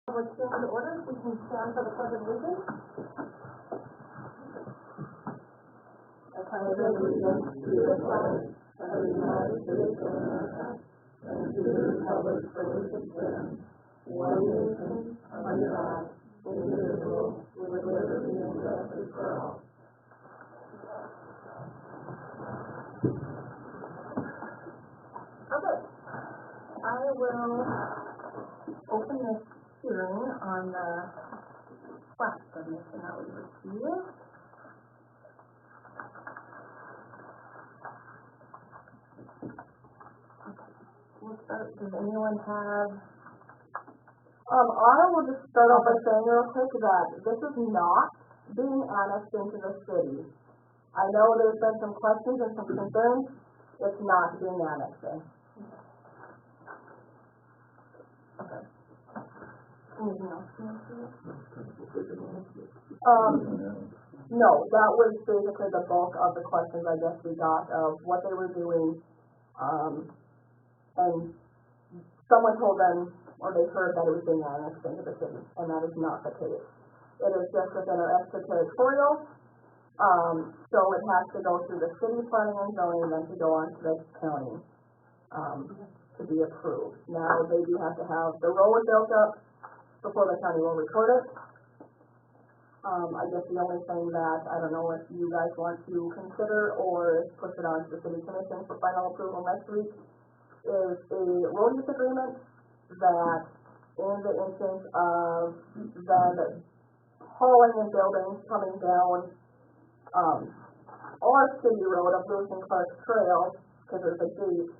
Public stand to order. We can stand for the pledge of allegiance. I pledge allegiance to the flag of the United States of America and to the republic for which it stands, one nation, under God, indivisible, with liberty and justice for all. Okay. I will open this hearing on the plat submission that we received. We'll start. Does anyone have? I will just start off by saying real quick that this is not being annexed into the city. I know there's been some questions and some concerns. It's not being annexed in. Okay. Anything else? No, that was basically the bulk of the questions I guess we got of what they were doing, and someone told them, or they heard that it was being annexed into the city, and that is not the case. It is just within our extraterritorial, so it has to go through the city planning and zoning, and then to go on to the county, to be approved. Now, they do have to have the road built up before the county will record it. I guess the only thing that, I don't know if you guys want to consider or push it on to the city commission for final approval next week, is a road use agreement that in the instance of the hauling and buildings coming down our city road of Lewis and Clark Trail, because there's a gate,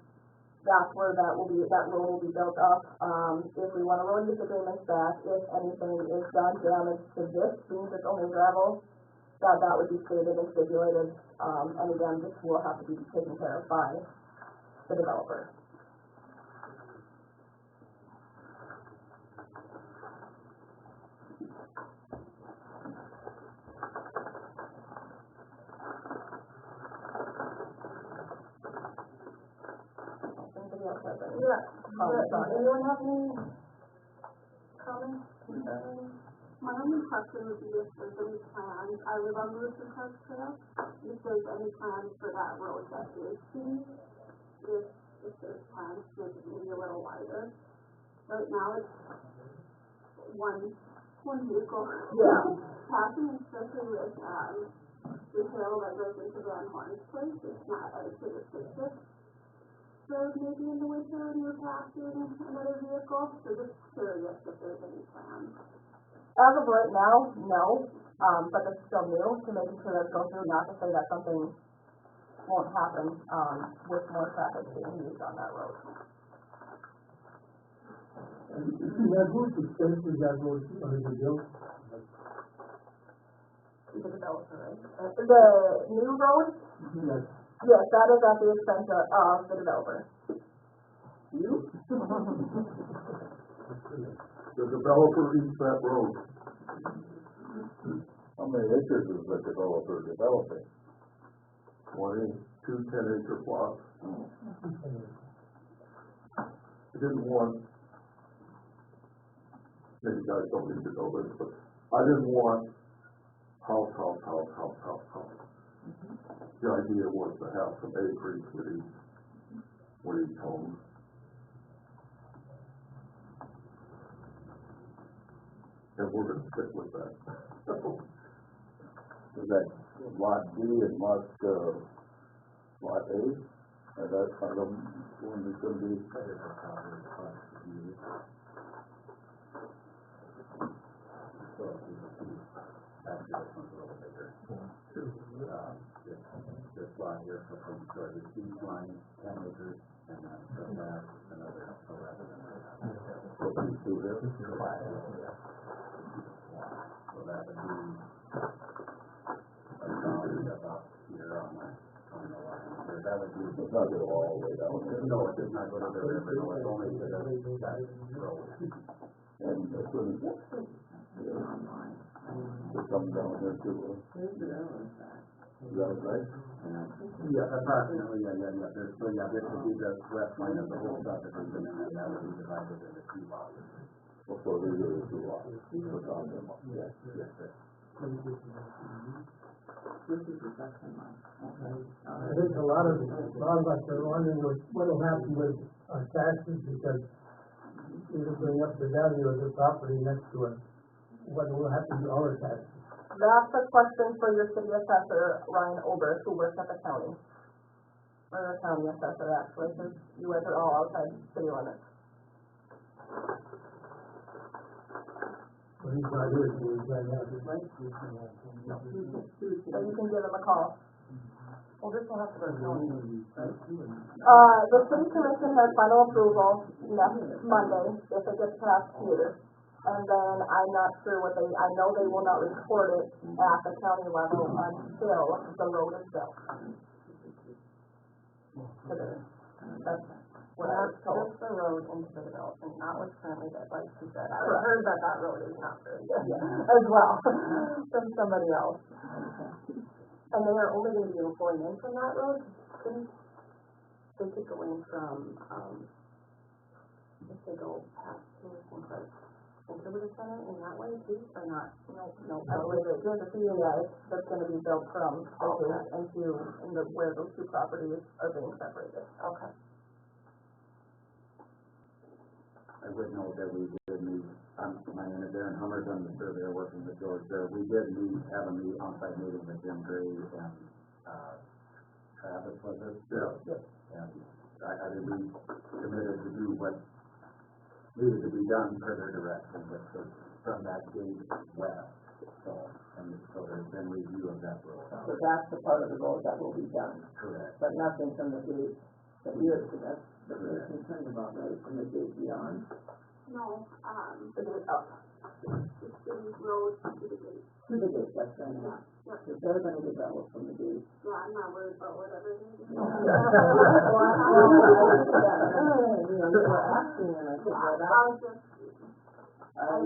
that's where that road will be built up. If we want a road use agreement that if anything is done damage to this, means it's only gravel, that would be stated and stipulated, and again, this will have to be taken care of by the developer. Anyone have any comments, concerns? My only question would be if there's any plans, I live on Lewis and Clark Trail, if there's any plans for that road that is city, if there's plans to make it maybe a little wider. Right now it's one vehicle. Yeah. Passing, especially with the hill that goes into Van Horn's place, it's not as restrictive. So maybe in the winter when you're passing another vehicle, so just curious if there's any plans. As of right now, no, but it's still new to making sure that it goes through, not to say that something won't happen with more traffic being used on that road. Who's the space for that road under the bill? The developer, right? The new road? Yes. Yes, that is at the expense of the developer. You? The developer eats that road. How many acres is the developer developing? 2 10-acre plots. I didn't want, maybe you guys don't need to know this, but I didn't want house. The idea was to have some acreage with each home. And we're going to stick with that. Is that lot D and lot A? And that's kind of one that's going to be. This lot here from the east line, 10 acres, and then from that, another 11. What do you see there? So that would be about here on the line. So that would be. It's not going all the way down there. No, it does not go to the river, no, it's only to that road. And that's when it comes down here too. Is that right? Yeah, approximately, yeah. There's, so yeah, this would be the west line of the whole subdivision, and then that would be divided into 2 lots. before they do the lot. Put on them, yes, yes, sir. This is the second one, okay. I think a lot of us are wondering what'll happen with taxes, because it'll bring up the value of the property next to it. What will happen to our taxes? That's a question for your city assessor, Ryan Ober, who works at the county. Or the county assessor, actually, since you guys are all outside city limits. Well, he's not here, so he's right now. So you can give them a call. Well, this will have to go to county. The city commission has final approval next Monday, if it gets passed here. And then I'm not sure what I know they will not record it at the county level until the road is built. That's what I was told. Just the road into the development, not what's currently there, like she said. I heard that that road is not very good as well, from somebody else. And they are only gonna be going in from that road, they could go in from, if they go past Henderson Clark, into the center in that way too, or not? No, there's a few, that's gonna be built from the gate into where those two properties are being separated. Okay. I would note that we did meet, my name is Aaron Hummers, I'm the surveyor working with George there. We did have a on-site meeting with Jim Gray and, Travis, was it? Yeah. And I think we committed to do what needed to be done per their direction, which was from that gate west. So there's been review of that road. So that's the part of the road that will be done, Correct. but nothing from the gate that you're concerned about, right, from the gate beyond? No, The gate up. the city road to the gate. To the gate, that's right, Yeah, so they're gonna develop from the gate. yeah, I'm not worried about whatever they do. We're asking them, I said, well, that, I was just,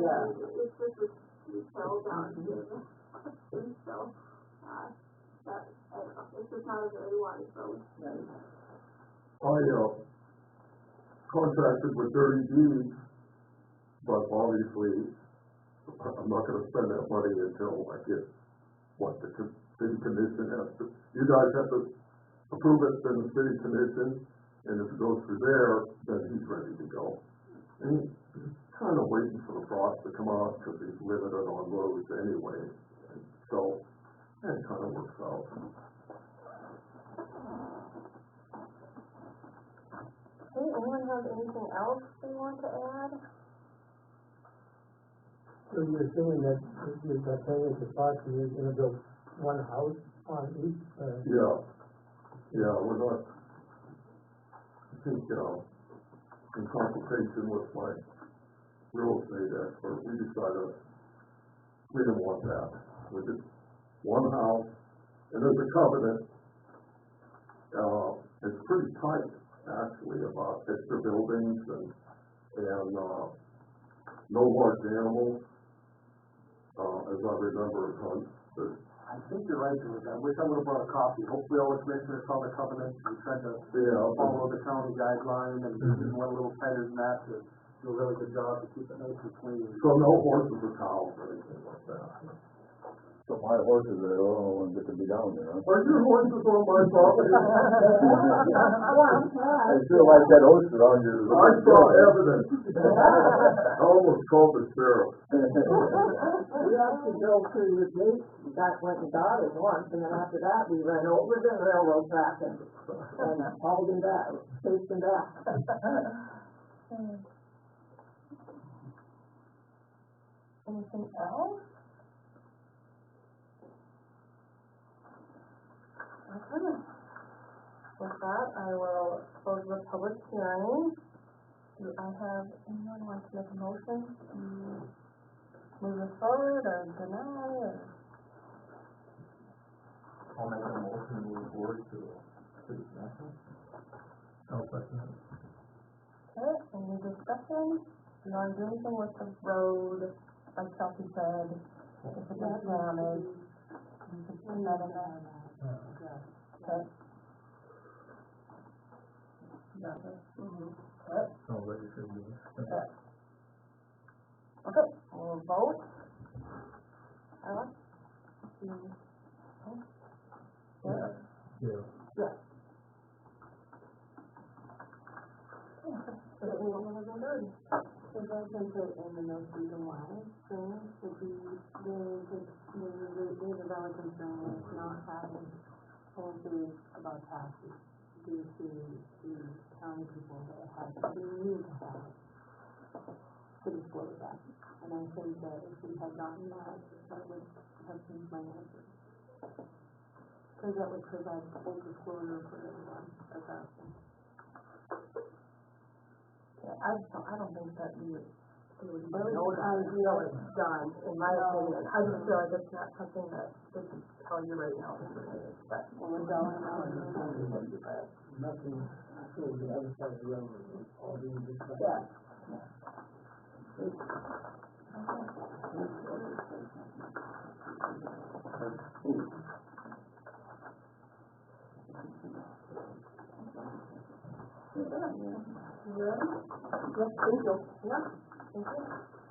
yeah. it's just a detail down here, so, that, I don't know, it's just not a very wide road. Right. I, contracted with Dirty Deeds, but obviously, I'm not gonna spend that money until I get what the city commission has to, you guys have to approve it, then the city commission, and if it goes through there, then he's ready to go. And he's kind of waiting for the frost to come out, because he's limited on roads anyway, and so, that kind of works out. Okay, anyone have anything else they want to add? So you're saying that you're saying the party is gonna build one house on each, Yeah, we're not, I think, in consultation with my real estate expert, we decided we didn't want that. We just, one house, and there's a covenant, it's pretty tight, actually, about extra buildings and no large animals, as I remember it, but I think you're right, George. I wish I would've brought a copy. Hopefully all the commissioners saw the covenant and tried to follow the county guideline and went a little tighter than that to do a really good job to keep it nice and clean. so no horses or cows or anything like that. So my horses are, don't get to be down there, huh? Are your horses on my property? I feel like that horse around your. I saw evidence. I almost called the sheriff. We actually drove through your gate, back went and got it once, and then after that, we ran over the railroad track and hauled him back, chased him back. Anything else? Okay. With that, I will close the public hearing. Do I have anyone want to make a motion to move this forward or deny or? I'll make a motion to move forward to the city council. Okay, any discussion? Do you want to do anything with the road, like Chelsea said, if it gets damaged? You could put that in there. Okay. Got it. Okay. Oh, ready for you. Okay. Okay, we'll vote. Ella? Yeah. Yes. So that we won't have a burden. So that's been put in the most reason why, so would be, there's a valid concern with not having answers about taxes due to the county people that have, we need to have to disclose that. And I think that if we had gotten that, that would have changed my answer. Because that would provide full disclosure for everyone that's asking. Yeah, I don't think that we would Well, know that until it's done, in my opinion. I just feel like it's not something that they can tell you right now. But Well, it's all in our Nothing, so the other side of the railroad, all being discussed. yeah. Yeah. Yes, thank you. Yeah, thank you.